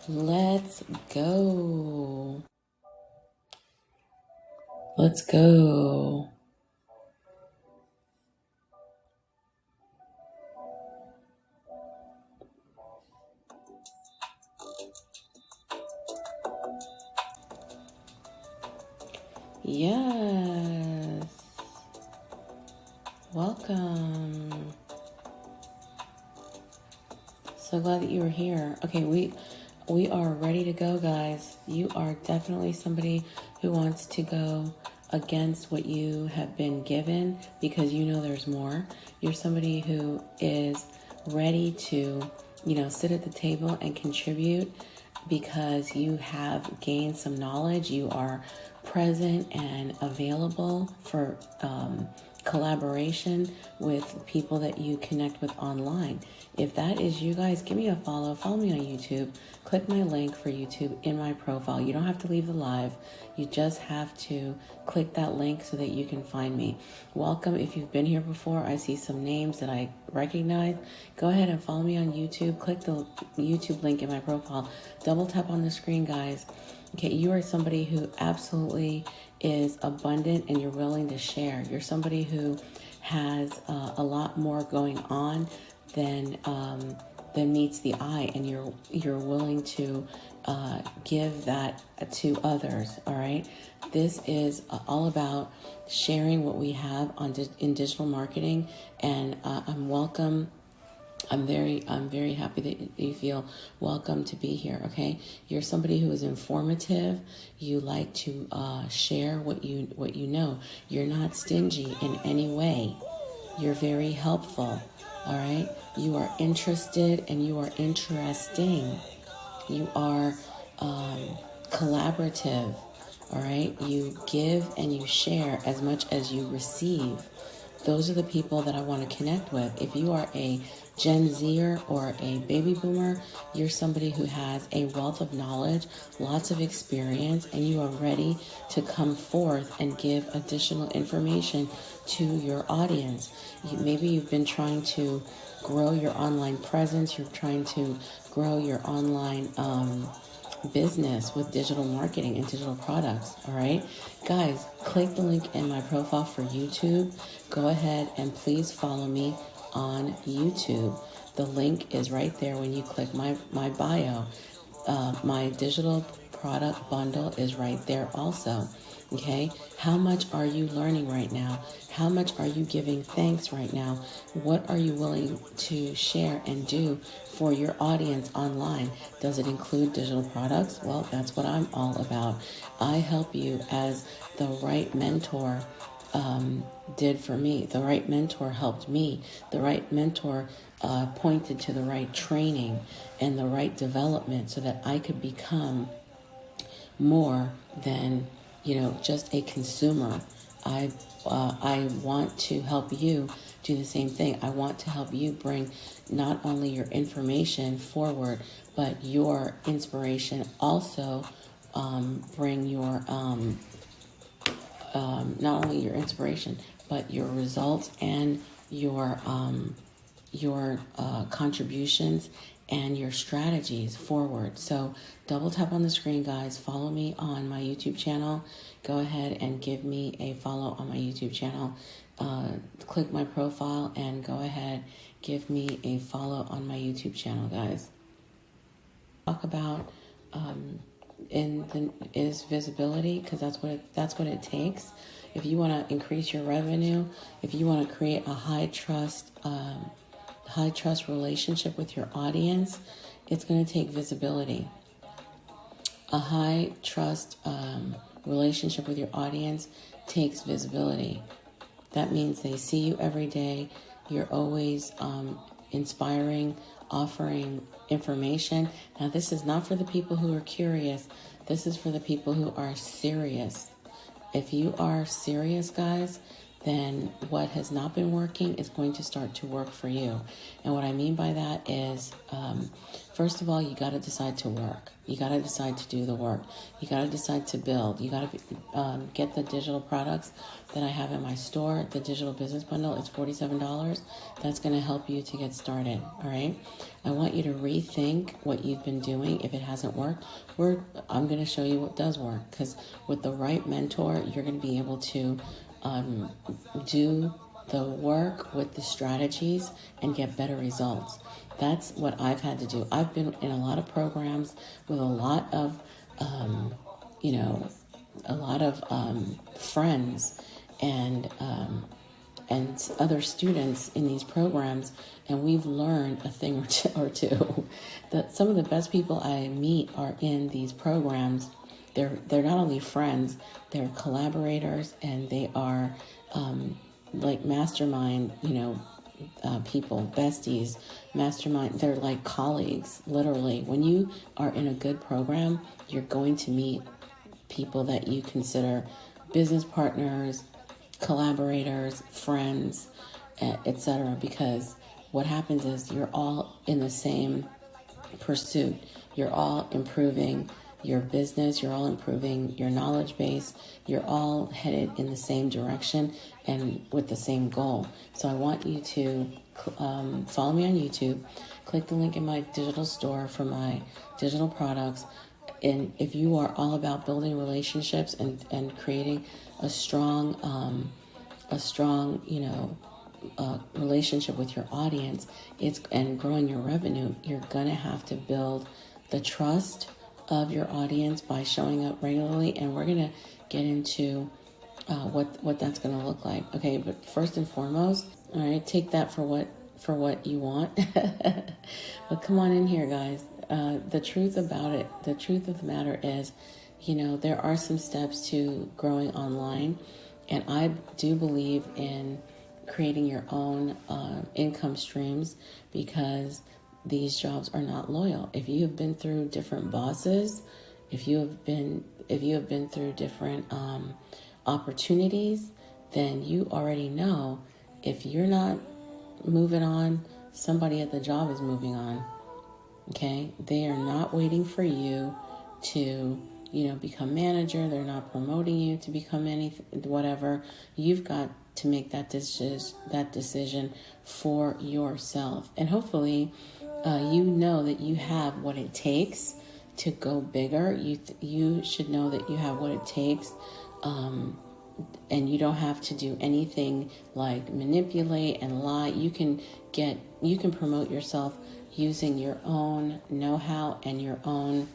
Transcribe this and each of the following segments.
Let's go. Let's go. Yes. Welcome. So glad that you were here. Okay, we are ready to go, guys. You are definitely somebody who wants to go against what you have been given because you know there's more. You're somebody who is ready to, sit at the table and contribute because you have gained some knowledge. You are present and available for collaboration with people that you connect with online. If that is you guys, give me a follow. Follow me on YouTube. Click my link for YouTube in my profile. You don't have to leave the live. You just have to click that link so that you can find me. Welcome. If you've been here before, I see some names that I recognize. Go ahead and follow me on YouTube. Click the YouTube link in my profile. Double tap on the screen, guys. Okay, you are somebody who absolutely is abundant and you're willing to share. You're somebody who has a lot more going on than meets the eye, and you're willing to give that to others. All right, this is all about sharing what we have in digital marketing, and I'm welcome. I'm very happy that you feel welcome to be here. Okay, you're somebody who is informative. You like to share what you know. You're not stingy in any way. You're very helpful. All right, you are interested and you are interesting. You are collaborative. All right, you give and you share as much as you receive. Those are the people that I want to connect with. If you are a Gen Zer or a baby boomer, you're somebody who has a wealth of knowledge, lots of experience, and you are ready to come forth and give additional information to your audience. Maybe you've been trying to grow your online presence. You're trying to grow your online business with digital marketing and digital products. All right, guys, click the link in my profile for YouTube. Go ahead and please follow me on YouTube. The link is right there when you click my bio. My digital product bundle is right there also. Okay, how much are you learning right now? How much are you giving thanks right now? What are you willing to share and do for your audience online? Does it include digital products? Well, that's what I'm all about. I help you as the right mentor did for me. The right mentor helped me. The right mentor pointed to the right training and the right development so that I could become more than just a consumer. I want to help you do the same thing. I want to help you bring not only your information forward, but your inspiration also. Bring your not only your inspiration, but your results and your contributions and your strategies forward. So double tap on the screen, guys. Follow me on my YouTube channel. Go ahead and give me a follow on my YouTube channel. Click my profile and go ahead, give me a follow on my YouTube channel, guys. Talk about is visibility, because that's what it takes. If you want to increase your revenue, if you want to create a high trust relationship with your audience, it's going to take visibility. A high trust relationship with your audience takes visibility. That means they see you every day. You're always inspiring, offering information. Now, this is not for the people who are curious. This is for the people who are serious. If you are serious, guys, then what has not been working is going to start to work for you. And what I mean by that is, first of all, you got to decide to work. You got to decide to do the work. You got to decide to build. You got to get the digital products that I have in my store. The digital business bundle is $47. That's going to help you to get started. All right. I want you to rethink what you've been doing. If it hasn't worked, I'm going to show you what does work, because with the right mentor, you're going to be able to do the work with the strategies and get better results. That's what I've had to do. I've been in a lot of programs with a lot of, friends and other students in these programs, and we've learned a thing or two. That some of the best people I meet are in these programs. They're not only friends, they're collaborators, and they are like mastermind, people, besties, mastermind. They're like colleagues, literally. When you are in a good program, you're going to meet people that you consider business partners, collaborators, friends, etc. Because what happens is you're all in the same pursuit. You're all improving your business, you're all improving your knowledge base, you're all headed in the same direction and with the same goal. So I want you to follow me on YouTube, click the link in my digital store for my digital products. And if you are all about building relationships and creating a strong, relationship with your audience, and growing your revenue, you're going to have to build the trust of your audience by showing up regularly. And we're going to get into what that's going to look like. Okay, but first and foremost, all right, take that for what you want. But come on in here, guys. The truth about it, the truth of the matter is, there are some steps to growing online, and I do believe in creating your own income streams, because these jobs are not loyal. If you have been through different bosses, if you have been through different opportunities, then you already know if you're not moving on, somebody at the job is moving on. Okay? They are not waiting for you to, become manager. They're not promoting you to become anything, whatever. You've got to make that decision for yourself. And hopefully, you know that you have what it takes to go bigger. You should know that you have what it takes, and you don't have to do anything like manipulate and lie. You can promote yourself using your own know-how and your own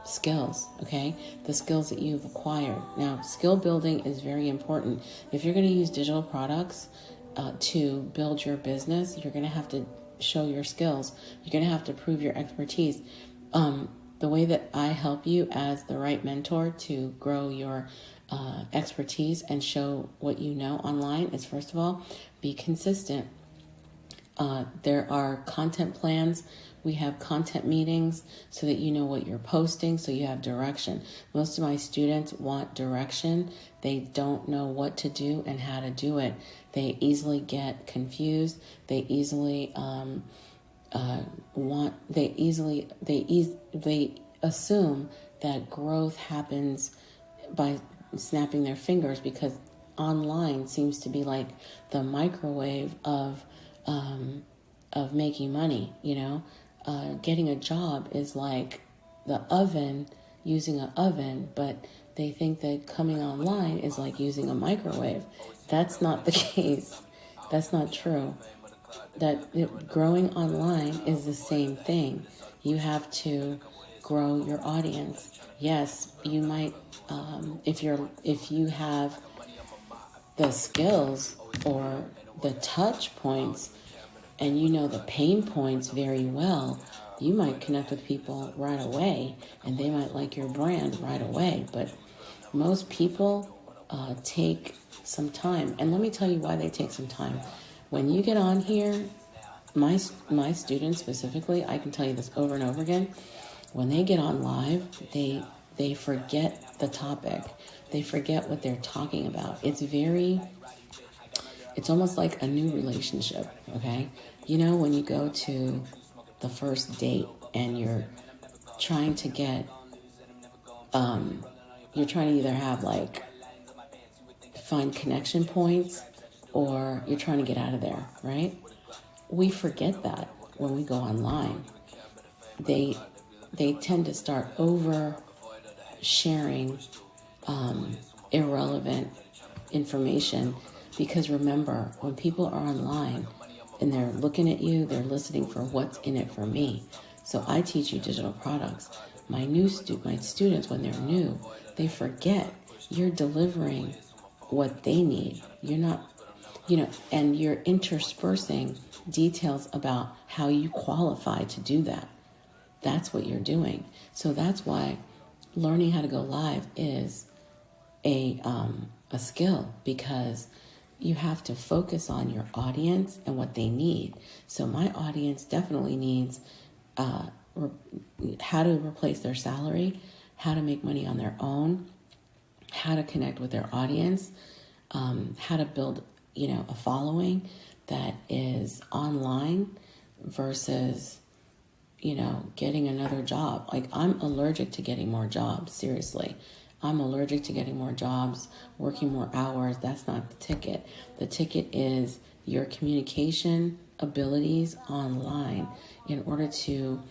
skills, okay? The skills that you've acquired. Now, skill building is very important. If you're going to use digital products to build your business, you're going to have to show your skills. You're going to have to prove your expertise. The way that I help you as the right mentor to grow your expertise and show what you know online is, first of all, be consistent. There are content plans. We have content meetings so that you know what you're posting, so you have direction. Most of my students want direction. They don't know what to do and how to do it. They easily get confused. They easily they assume that growth happens by snapping their fingers, because online seems to be like the microwave of making money. Getting a job is like the oven, using an oven, but they think that coming online is like using a microwave. That's not the case. That's not true. Growing online is the same thing. You have to grow your audience. Yes, you might, if you have the skills or the touch points, and you know the pain points very well, you might connect with people right away, and they might like your brand right away. But most people take some time. And let me tell you why they take some time. When you get on here, my students specifically, I can tell you this over and over again, when they get on live, they forget the topic. They forget what they're talking about. It's almost like a new relationship, okay? You know, when you go to the first date and you're trying to get, you're trying to either have like, find connection points or you're trying to get out of there, right? We forget that when we go online. They tend to start over sharing irrelevant information, because remember, when people are online and they're looking at you, they're listening for what's in it for me. So I teach you digital products. My students, when they're new, they forget you're delivering what they need. You're not, and you're interspersing details about how you qualify to do that. That's what you're doing. So that's why learning how to go live is a skill, because you have to focus on your audience and what they need. So my audience definitely needs how to replace their salary, how to make money on their own, how to connect with their audience, how to build, a following that is online versus, getting another job. Like, I'm allergic to getting more jobs, seriously. I'm allergic to getting more jobs, working more hours. That's not the ticket. The ticket is your communication abilities online in order to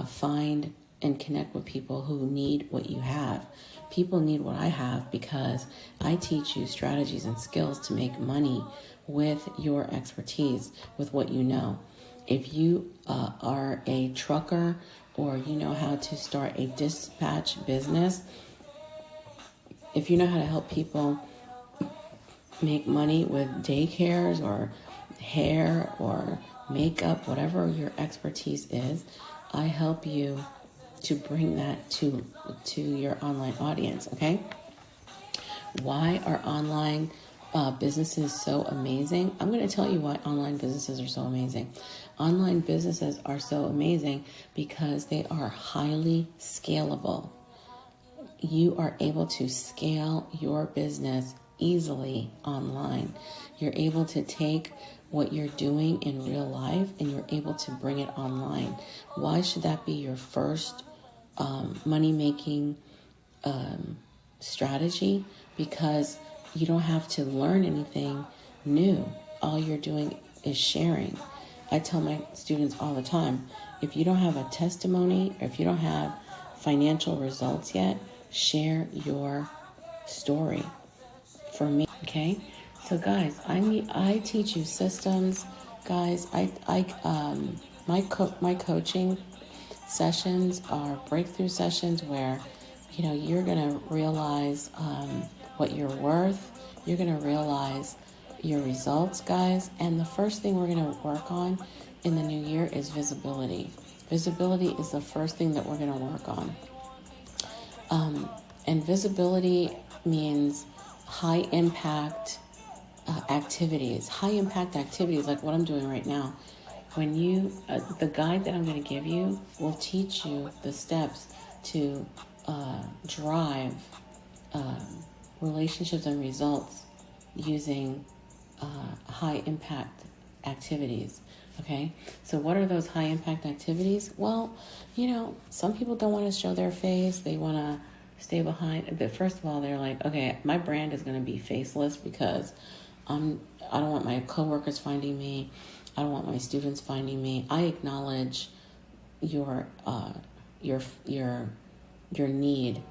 find and connect with people who need what you have. People need what I have because I teach you strategies and skills to make money with your expertise, with what you know. If you are a trucker or you know how to start a dispatch business, if you know how to help people make money with daycares or hair or makeup, whatever your expertise is, I help you to bring that to your online audience, okay? Why are online businesses so amazing? I'm going to tell you why online businesses are so amazing. Online businesses are so amazing because they are highly scalable. You are able to scale your business easily online. You're able to take what you're doing in real life and you're able to bring it online. Why should that be your first money-making strategy? Because you don't have to learn anything new. All you're doing is sharing. I tell my students all the time, if you don't have a testimony, or if you don't have financial results yet, share your story. For me, okay? So guys, I teach you systems. Guys, my coaching sessions are breakthrough sessions where you're gonna realize what you're worth. You're gonna realize your results, guys. And the first thing we're gonna work on in the new year is visibility. Visibility is the first thing that we're gonna work on. And visibility means high impact activities. High impact activities like what I'm doing right now. When the guide that I'm going to give you will teach you the steps to drive relationships and results using high impact activities. Okay, so what are those high impact activities? Well, some people don't want to show their face. They want to stay behind. But first of all, they're like, okay, my brand is going to be faceless because I don't want my coworkers finding me. I don't want my students finding me. I acknowledge your need,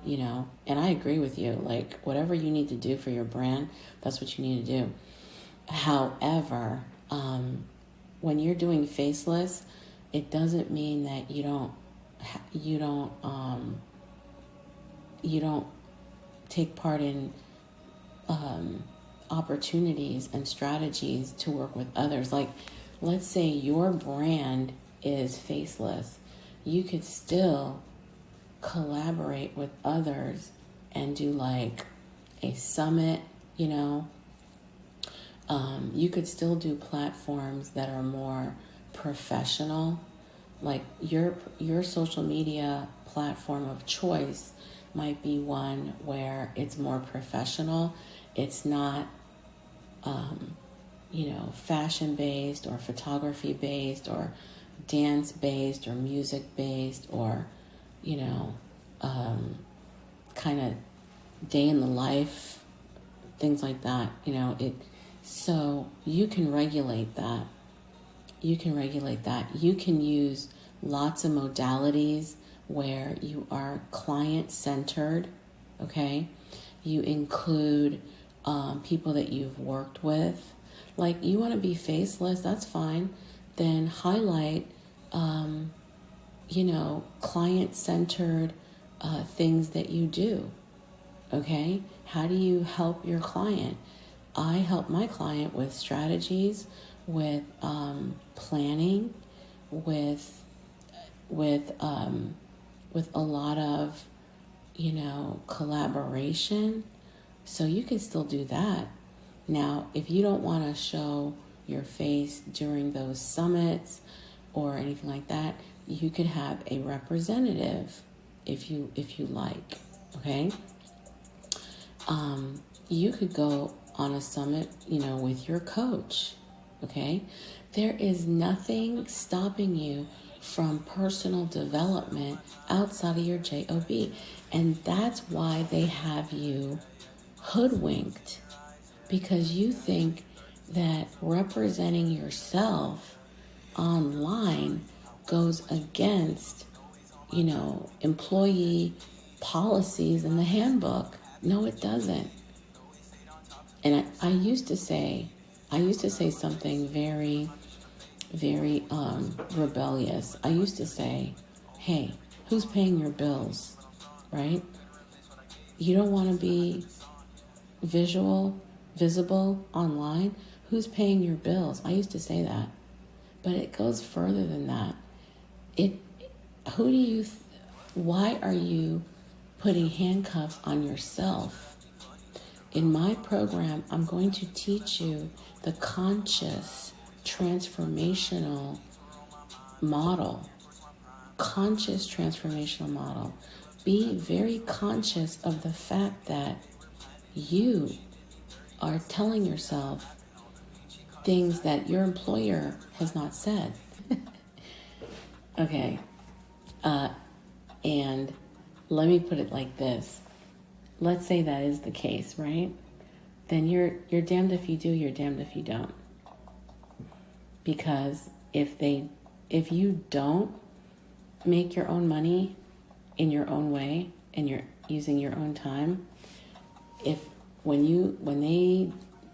and I agree with you. Like, whatever you need to do for your brand, that's what you need to do. However, when you're doing faceless, it doesn't mean that you don't take part in opportunities and strategies to work with others. Like, let's say your brand is faceless. You could still collaborate with others and do like a summit, you could still do platforms that are more professional. Like your social media platform of choice might be one where it's more professional. It's not, fashion based or photography based or dance based or music based or, kind of day in the life, things like that. So you can regulate that. You can use lots of modalities where you are client-centered, okay? You include people that you've worked with. Like, you want to be faceless, that's fine. Then highlight, client-centered things that you do, okay? How do you help your client? I help my client with strategies, with planning, with a lot of collaboration. So you can still do that. Now, if you don't want to show your face during those summits or anything like that, you could have a representative if you like. Okay. You could go on a summit, with your coach. Okay. There is nothing stopping you from personal development outside of your job. And that's why they have you hoodwinked, because you think that representing yourself online goes against, employee policies in the handbook. No, it doesn't. And I used to say something very, very rebellious. I used to say, hey, who's paying your bills, right? You don't want to be visible online? Who's paying your bills? I used to say that. But it goes further than that. Why are you putting handcuffs on yourself? In my program, I'm going to teach you the conscious transformational model. Conscious transformational model. Be very conscious of the fact that you are telling yourself things that your employer has not said. Okay. And let me put it like this. Let's say that is the case, right? Then you're damned if you do, you're damned if you don't. Because if you don't make your own money in your own way and you're using your own time, when they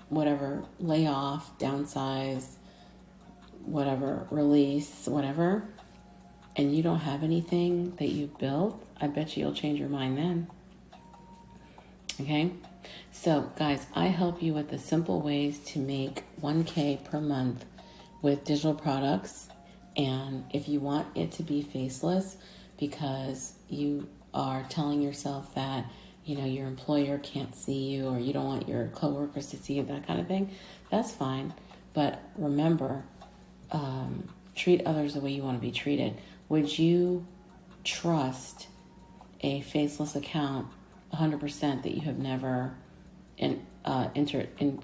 whatever, lay off, downsize, whatever, release, whatever, and you don't have anything that you've built, I bet you'll change your mind then. Okay? So, guys, I help you with the simple ways to make $1,000 per month with digital products. And if you want it to be faceless because you are telling yourself that, your employer can't see you or you don't want your coworkers to see you, that kind of thing, that's fine. But remember, treat others the way you want to be treated. Would you trust a faceless account 100% that you have never interacted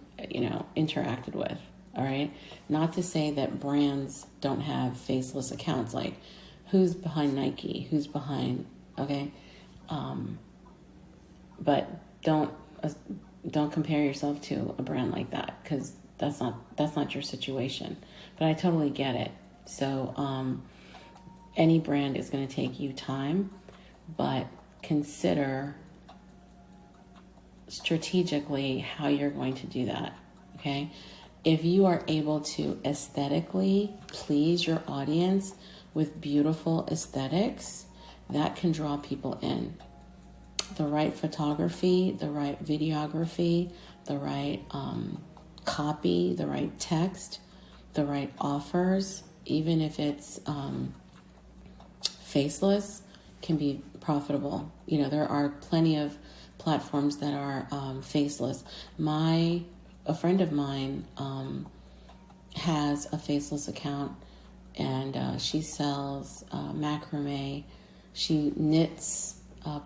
with? All right. Not to say that brands don't have faceless accounts. Like, who's behind Nike? Who's behind? Okay. But don't compare yourself to a brand like that, because that's not your situation. But I totally get it. So any brand is going to take you time, but consider strategically how you're going to do that. Okay. If you are able to aesthetically please your audience with beautiful aesthetics, that can draw people in. The right photography, the right videography, the right copy, the right text, the right offers, even if it's faceless, can be profitable. There are plenty of platforms that are faceless. A friend of mine has a faceless account, and she sells macrame. She knits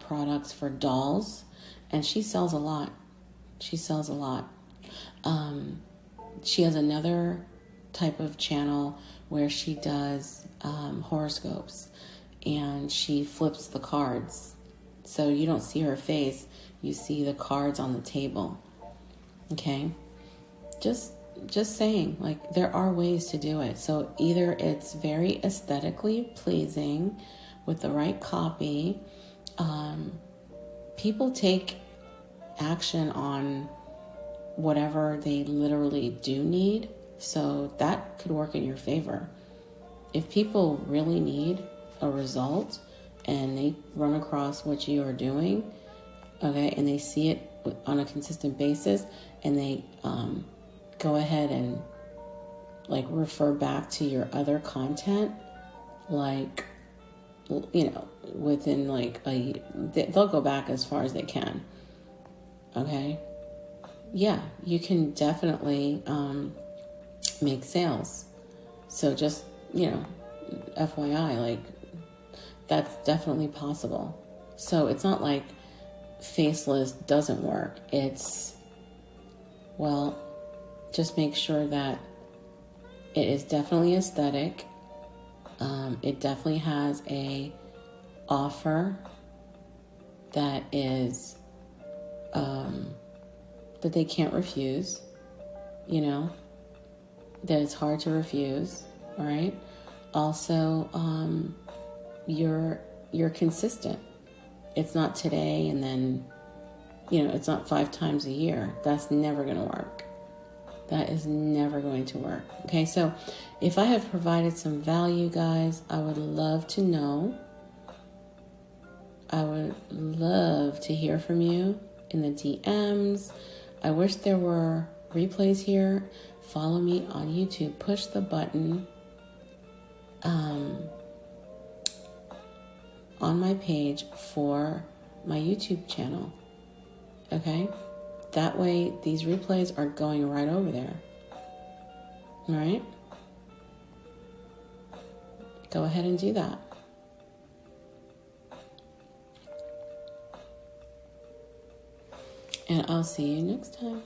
products for dolls, and she sells a lot. She sells a lot. She has another type of channel where she does horoscopes, and she flips the cards. So you don't see her face, you see the cards on the table. Okay? Just saying, like, there are ways to do it. So either it's very aesthetically pleasing with the right copy. People take action on whatever they literally do need, so that could work in your favor. If people really need a result and they run across what you are doing, okay, and they see it on a consistent basis, and they go ahead and like refer back to your other content, like, you know, within like they'll go back as far as they can. Okay, yeah, you can definitely make sales. So just, you know, FYI, like, that's definitely possible. So it's not like Faceless doesn't work. It's, well, just make sure that it is definitely aesthetic. It definitely has a offer that is that they can't refuse, you know, that it's hard to refuse. All right. Also, you're consistent. It's not today and then, you know, it's not 5 times a year. That's never going to work. That is never going to work. Okay, so if I have provided some value, guys, I would love to know. I would love to hear from you in the DMs. I wish there were replays here. Follow me on YouTube. Push the button on my page for my YouTube channel. Okay? That way, these replays are going right over there. All right? Go ahead and do that. And I'll see you next time.